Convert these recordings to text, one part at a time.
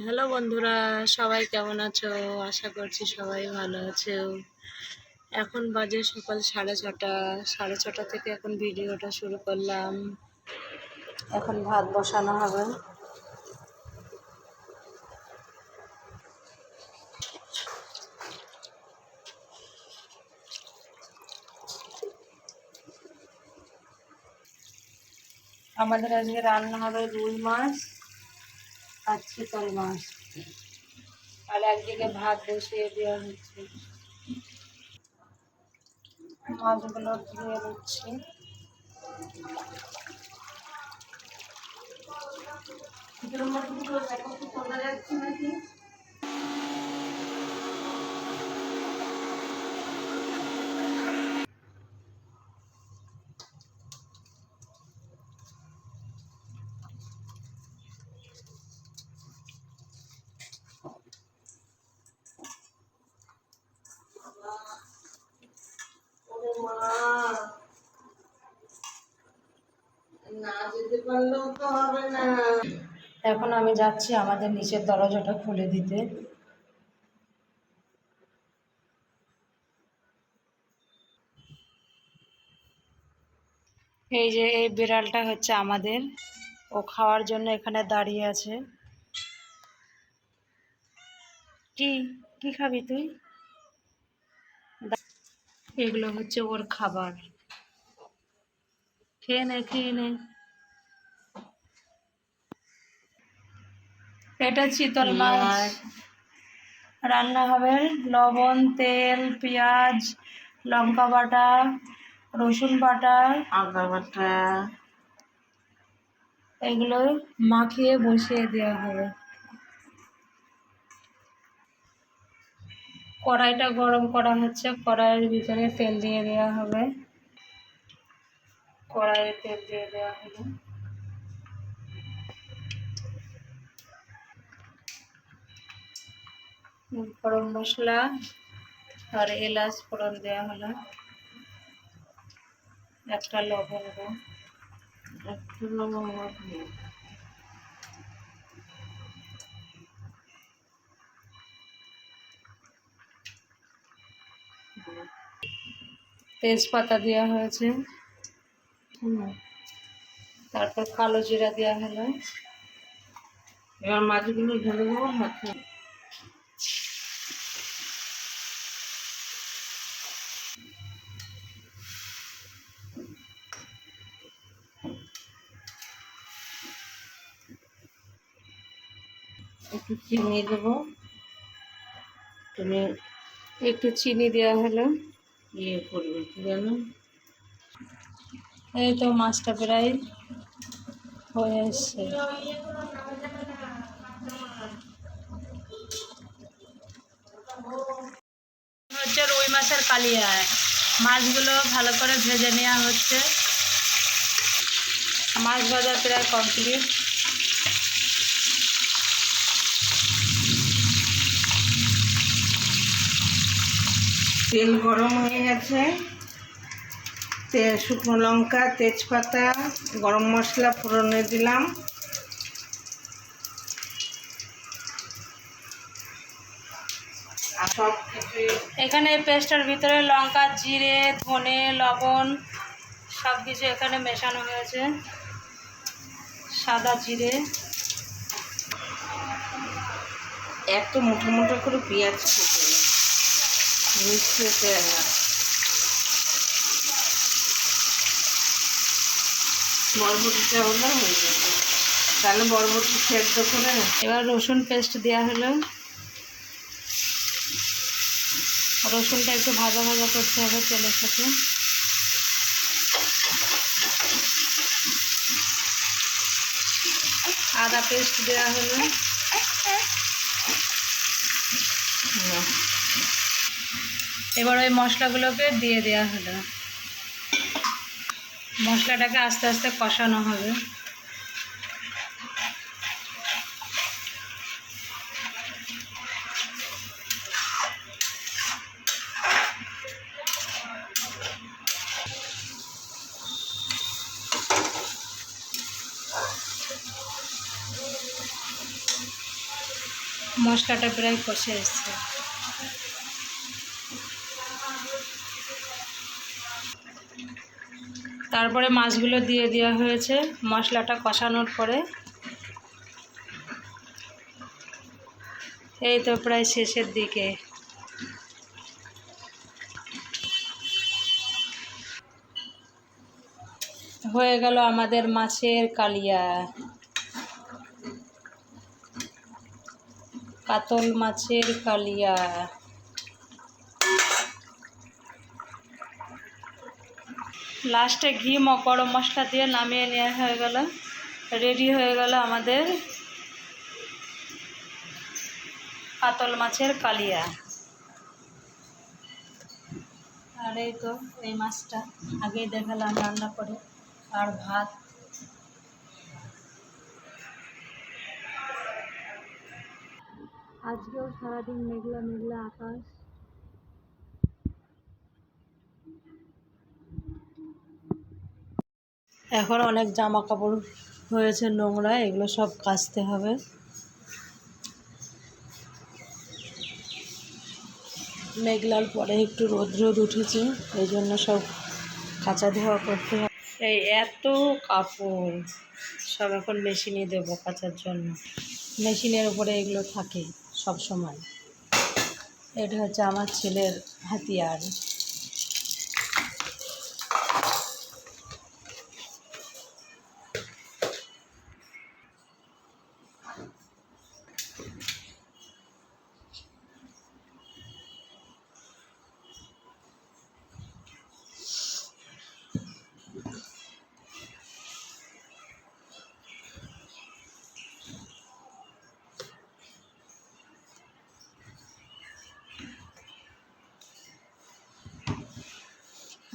Hello বন্ধুরা, সবাই কেমন আছো? আশা করছি সবাই ভালো আছো। এখন বাজে সকাল 6:30। 6:30 থেকে এখন ভিডিওটা শুরু করলাম। এখন ভাত বসানো হবে। আমাদের আজকে রান্না হবে রুই মাছ আর চিতল মাছ, আর একদিকে ভাত বসিয়ে দেওয়া হচ্ছে। মাছগুলো ধুয়ে দিচ্ছি। এখন আমি যাচ্ছি আমাদের নিচের দরজাটা খুলে দিতে। এই যে এই বিড়ালটা হচ্ছে আমাদের, ও খাওয়ার জন্য এখানে দাঁড়িয়ে আছে। কি কি খাবি তুই? এগুলো হচ্ছে ওর খাবার, খেয়ে নে খেয়ে নে। এটা চিতল মাছ রান্না হবে। লবণ, তেল, পেঁয়াজ, লঙ্কা বাটা, রসুন বাটা, আদা বাটা, এগুলো মাখিয়ে বসিয়ে দেওয়া হবে। কড়াইটা গরম করা হচ্ছে, কড়াইয়ের ভিতরে তেল দিয়ে দেওয়া হবে। কড়াইয়ে তেল দিয়ে দেওয়া হলো। গরম মশলা আর এলাচ ফোড়ন দেওয়া হলো। একটা লবঙ্গ, তেজপাতা দেওয়া হয়েছে। তারপর কালো জিরা দেওয়া হলো। এবার মাছগুলো ঢেলে দেবো। মাছে একটু চিনি দেবো। তুমি একটু চিনি দেওয়া হলো। ইয়ে করবে কি জানো, এই তো মাছটা প্রায় হয়ে এসছে। হচ্ছে রুই মাছের কালিয়া। মাছগুলো ভালো করে ভেজে নেওয়া হচ্ছে। মাছ ভাজা প্রায় কমপ্লিট। তেল গরম হয়ে গেছে। শুকনো লঙ্কা, তেজপাতা, গরম মশলা ফোড়নে দিলাম। এখানে পেস্টের ভিতরে লঙ্কা, জিরে, ধনে, লবণ সব কিছু এখানে মেশানো হয়েছে। সাদা জিরে, এত মোটা মোটা করে পেঁয়াজ মিশিয়ে বরবটিটা হলো হয়ে যাবে। তাহলে বরবটি সেদ্ধ করে এবার রসুন পেস্ট দেওয়া হলো। রসুনটা একটু ভাজা ভাজা করতে হবে তেলের সাথে। আদা পেস্ট দেওয়া হলো। এবার ওই মশলাগুলোকে দিয়ে দেওয়া হলো। মশলাটাকে আস্তে আস্তে কষানো হবে। মশলাটা প্রায় কষে এসছে। তারপরে মাছগুলো দিয়ে দেওয়া হয়েছে মশলাটা কষানোর পরে। এই তো প্রায় শেষের দিকে। হয়ে গেল আমাদের মাছের কালিয়া, কাতল মাছের কালিয়া। লাস্টে ঘি গরম মশলা দিয়ে নামিয়ে নেওয়া হয়ে গেল। রেডি হয়ে গেল আমাদের কাতল মাছের কালিয়া। আর এই তো এই মাছটা আগেই দেখালাম রান্না করে। আর ভাত। আজকেও সারাদিন মেঘলা মেঘলা আকাশ। এখন অনেক জামা কাপড় হয়েছে নোংরা, এগুলো সব কাচতে হবে। মেঘলার পরে একটু রোদ রোদ উঠেছে, এই জন্য সব কাচা ধোয়া করতে হবে। এই এত কাপড় সব এখন মেশিনে দেবো কাচার জন্য। মেশিনের উপরে এগুলো থাকে সব সময়। এটা হচ্ছে আমার ছেলের হাতিয়ার।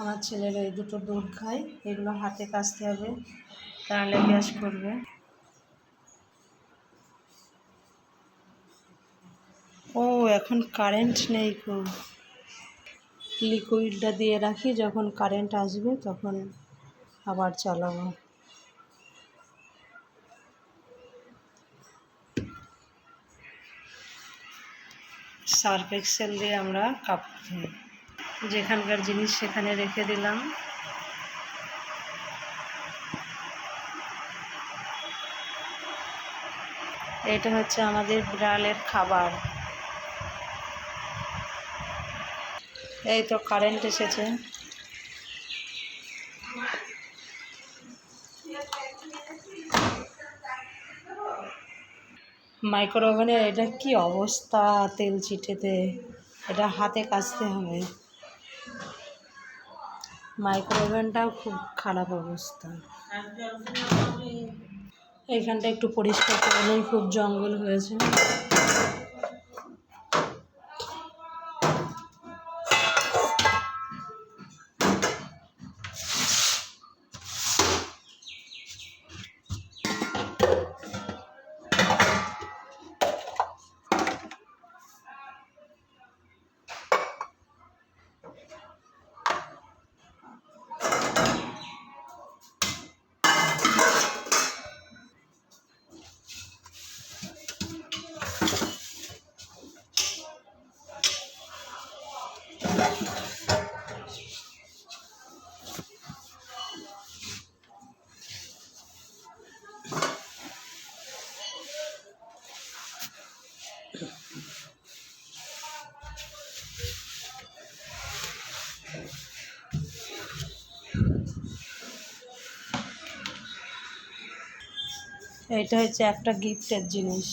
আমার ছেলের এই দুটো দুধ খায়, এগুলো হাতে কাচতে হবে, তাহলে গ্যাস করবে। ও এখন কারেন্ট নেই গো। লিকুইডটা দিয়ে রাখি, যখন কারেন্ট আসবে তখন আবার চালাবো। সার্ফ এক্সেল দিয়ে আমরা কাপড় ধুই। যেখানকার জিনিস সেখানে রেখে দিলাম। এটা হচ্ছে আমাদের বিড়ালের খাবার। এই তো কারেন্ট এসেছে। মাইক্রো ওভেনের এটা কি অবস্থা, তেল ছিটেতে। এটা হাতে কাচতে হবে। মাইক্রো ওভেনটাও খুব খারাপ অবস্থা। এইখানটা একটু পরিষ্কার করলেই খুব জঙ্গল হয়েছে। এটা হচ্ছে একটা গিফটের জিনিস,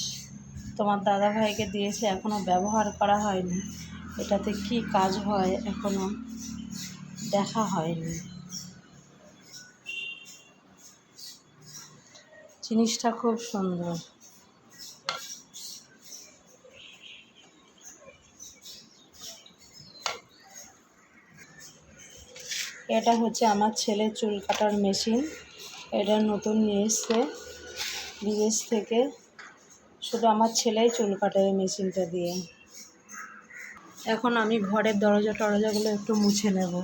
তোমার দাদা ভাইকে দিয়েছে, এখনো ব্যবহার করা হয়নি। এটাতে কি কাজ হয় এখনো দেখা হয়নি। জিনিসটা খুব সুন্দর। এটা হচ্ছে আমার ছেলের চুল কাটার মেশিন। এটা নতুন নিয়ে এসছে বিদেশ থেকে। শুধু আমার ছেলেই চুল কাটে এই মেশিনটা দিয়ে। এখন আমি ঘরের দরজা টরজাগুলো একটু মুছে নেব।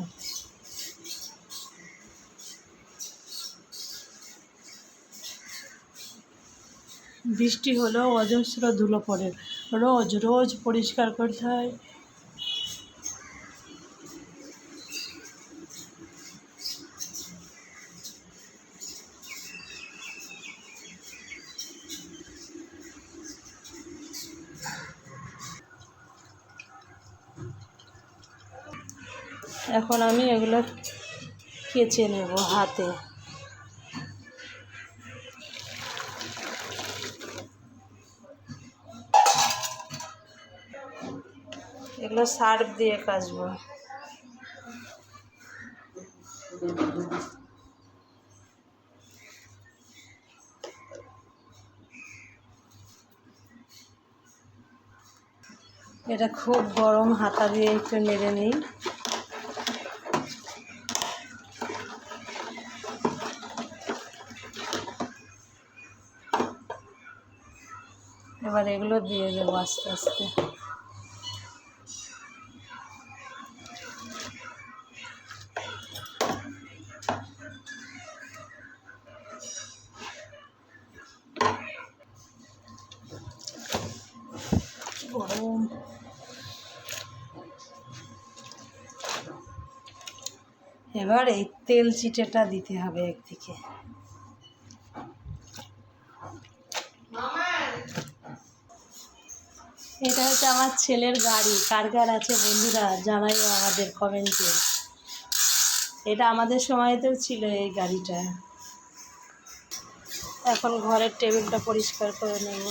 বৃষ্টি হলেও অজস্র ধুলো পড়ে, রোজ রোজ পরিষ্কার করতে হয়। এখন আমি এগুলো কেচে নেব হাতে। এগুলো সার্ফ দিয়ে কাচবো। এটা খুব গরম, হাতা দিয়ে একটু নেড়ে নিই। এবার এগুলো দিয়ে দেবো আস্তে আস্তে। গরম। এবার এই তেল চিটেটা দিতে হবে একদিকে। এটা হচ্ছে আমার ছেলের গাড়ি। কার কার আছে বন্ধুরা জানাইও আমাদের কমেন্টে। এটা আমাদের সময়তেও ছিল এই গাড়িটা। এখন ঘরের টেবিলটা পরিষ্কার করে নেব।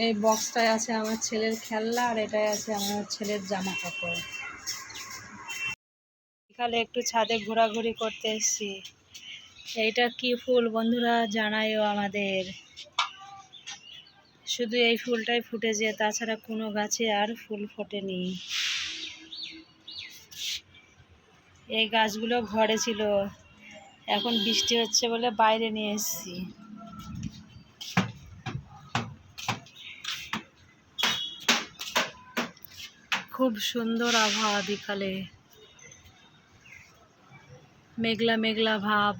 এই বক্সটায় আছে আমার ছেলের খেলনা, আর এটাই আছে আমার ছেলের জামা কাপড়। বিকালে একটু ছাদে ঘোরাঘুরি করতে এসেছি। এইটা কি ফুল বন্ধুরা জানাইও আমাদের। শুধু এই ফুলটাই ফুটেছে, তাছাড়া কোনো গাছে আর ফুল ফোটেনি। এই গাছগুলো ঘরে ছিল, এখন বৃষ্টি হচ্ছে বলে বাইরে নিয়ে এসেছি। খুব সুন্দর আবহাওয়া, বিকালে মেঘলা মেঘলা ভাব।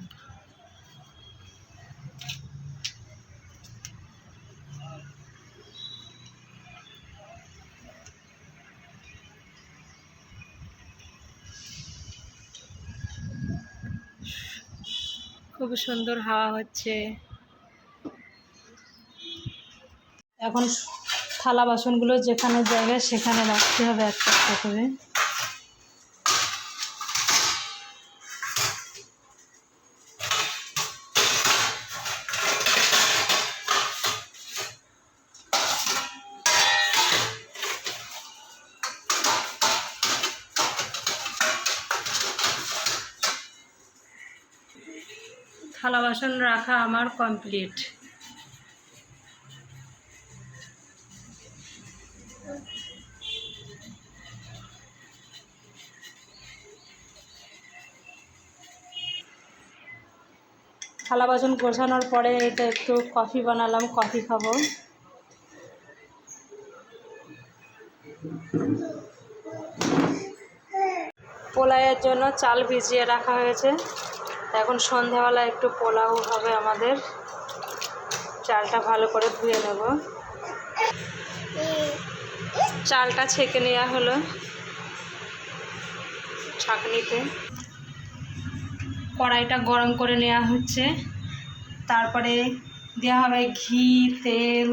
খুব সুন্দর হাওয়া হচ্ছে। এখন থালা বাসনগুলো যেখানে জায়গায় সেখানে রাখতে হবে একটা একটা করে। থালা বাসন রাখা আমার কমপ্লিট। থালা বাসন গোছানোর পরে এটা একটু কফি বানালাম, কফি খাবো। পোলাওয়ের জন্য চাল ভিজিয়ে রাখা হয়েছে। এখন সন্ধ্যাবেলা একটু পোলাও হবে আমাদের। চালটা ভালো করে ধুয়ে নেব। চালটা ছেঁকে নেওয়া হলো ছাঁকনিতে। কড়াইটা গরম করে নেওয়া হচ্ছে। তারপরে দেওয়া হবে ঘি, তেল,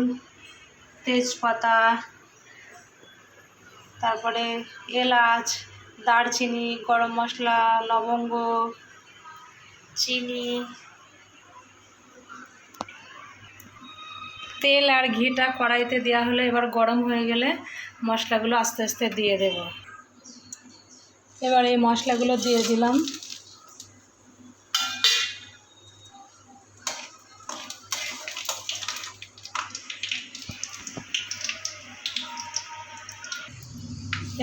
তেজপাতা, তারপরে এলাচ, দারচিনি, গরম মশলা, লবঙ্গ, চিনি। তেল আর ঘিটা কড়াইতে দেওয়া হলে এবার গরম হয়ে গেলে মশলাগুলো আস্তে আস্তে দিয়ে দেব। এবার এই মশলাগুলো দিয়ে দিলাম।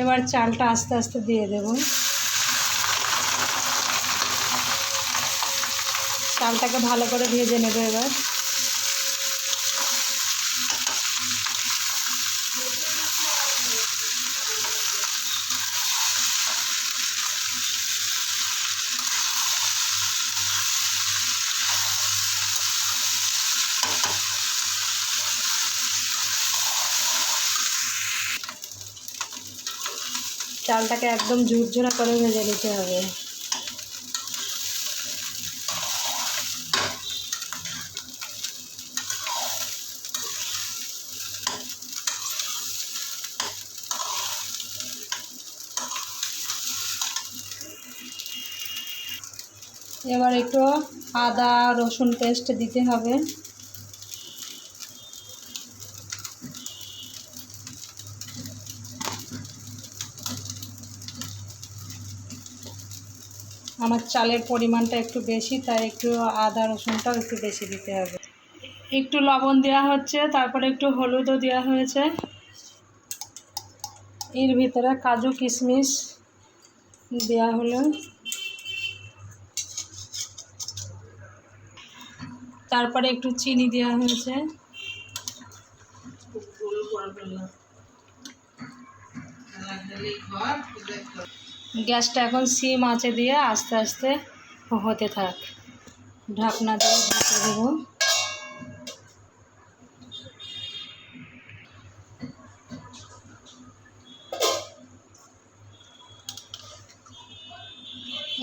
এবার চালটা আস্তে আস্তে দিয়ে দেব। চালটাকে ভালো করে ভেজে নেবে এবার। চালটাকে একদম ঝুরঝুরা করে ভেজে নিতে হবে। এবার একটু আদা রসুন পেস্ট দিতে হবে। আমার চালের পরিমাণটা একটু বেশি, তাই একটু আদা রসুনটাও একটু বেশি দিতে হবে। একটু লবণ দেওয়া হচ্ছে, তারপরে একটু হলুদও দেওয়া হয়েছে। এর ভিতরে কাজু কিশমিশ দেওয়া হলো, তারপরে একটু চিনি দেওয়া হয়েছে। গ্যাসটা এখন সিম আঁচে দিয়ে আস্তে আস্তে হতে থাক। ঢাকনা দিয়ে ঢেকে দেব।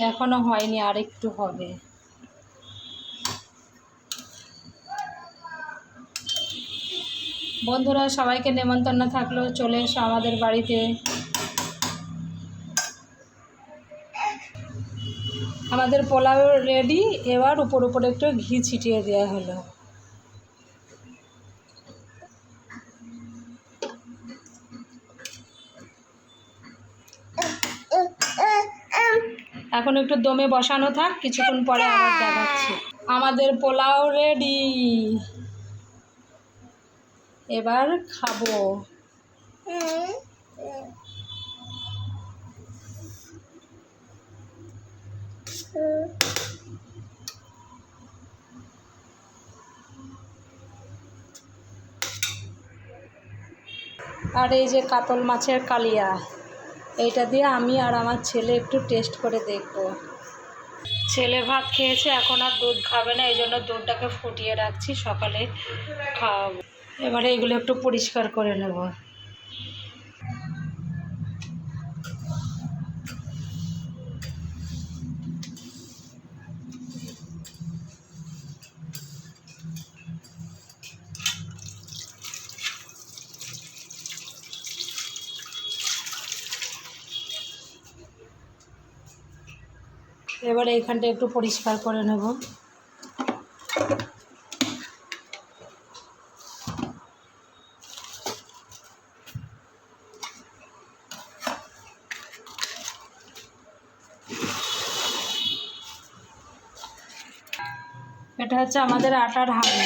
এখনো হয়নি, আর একটু হবে। বন্ধুরা, সবাইকে নেমন্তন্ন থাকলো, চলে এসো আমাদের বাড়িতে। আমাদের পোলাও রেডি। এবার উপর উপরে একটু ঘি ছিটিয়ে দেওয়া হলো। এখন একটু দমে বসানো থাক, কিছুক্ষণ পরে আবার দেখাচ্ছি। আমাদের পোলাও রেডি, এবার খাবো। আর এই যে কাতল মাছের কালিয়া, এইটা দিয়ে আমি আর আমার ছেলে একটু টেস্ট করে দেখব। ছেলে ভাত খেয়েছে, এখন আর দুধ খাবে না, এই জন্য দুধটাকে ফুটিয়ে রাখছি, সকালে খাওয়াবো। এবারে এগুলো একটু পরিষ্কার করে নেব। এবারে এইখানটা একটু পরিষ্কার করে নেব। এটা হচ্ছে আমাদের আটার হাঁড়ি।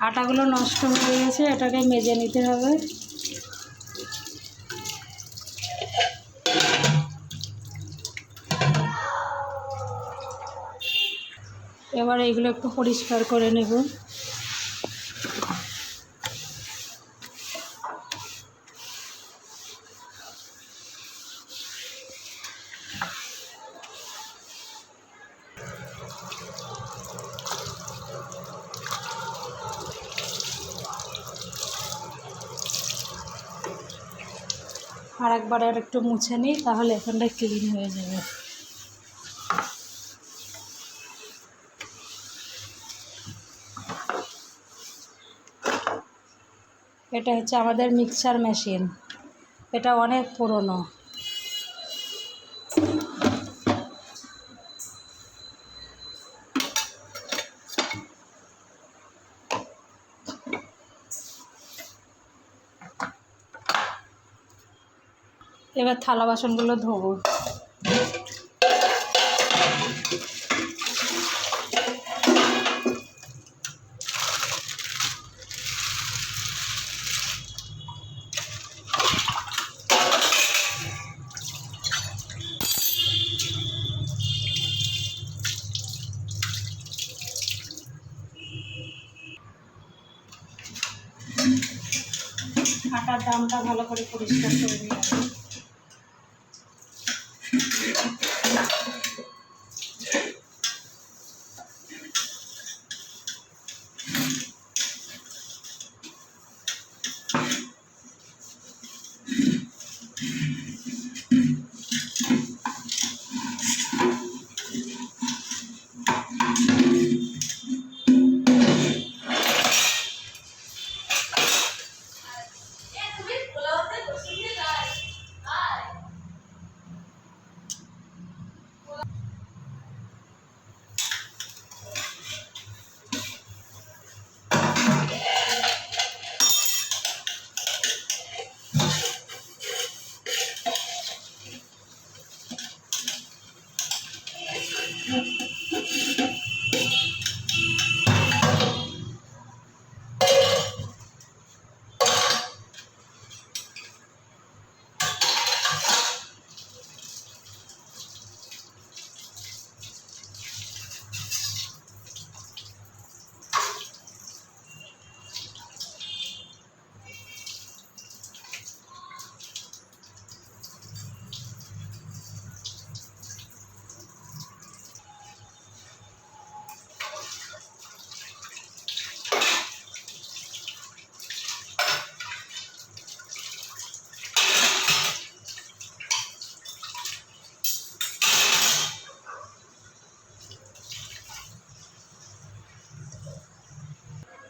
আটাগুলো নষ্ট হয়ে গেছে, এটাকে মেজে নিতে হবে। এবার এইগুলো একটু পরিষ্কার করে নেব। আর একবার আর একটু মুছে নিই, তাহলে এখানটা ক্লিন হয়ে যাবে। এটা হচ্ছে আমাদের মিক্সার মেশিন, এটা অনেক পুরনো। এবার থালা বাসনগুলো ধোবো। আটার দামটা ভালো করে পরিষ্কার করে নিয়ে আসি।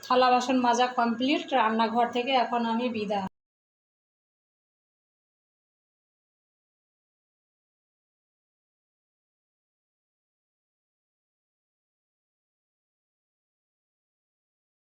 থালা বাসন মাজা কমপ্লিট। রান্নাঘর থেকে এখন আমি বিদায়।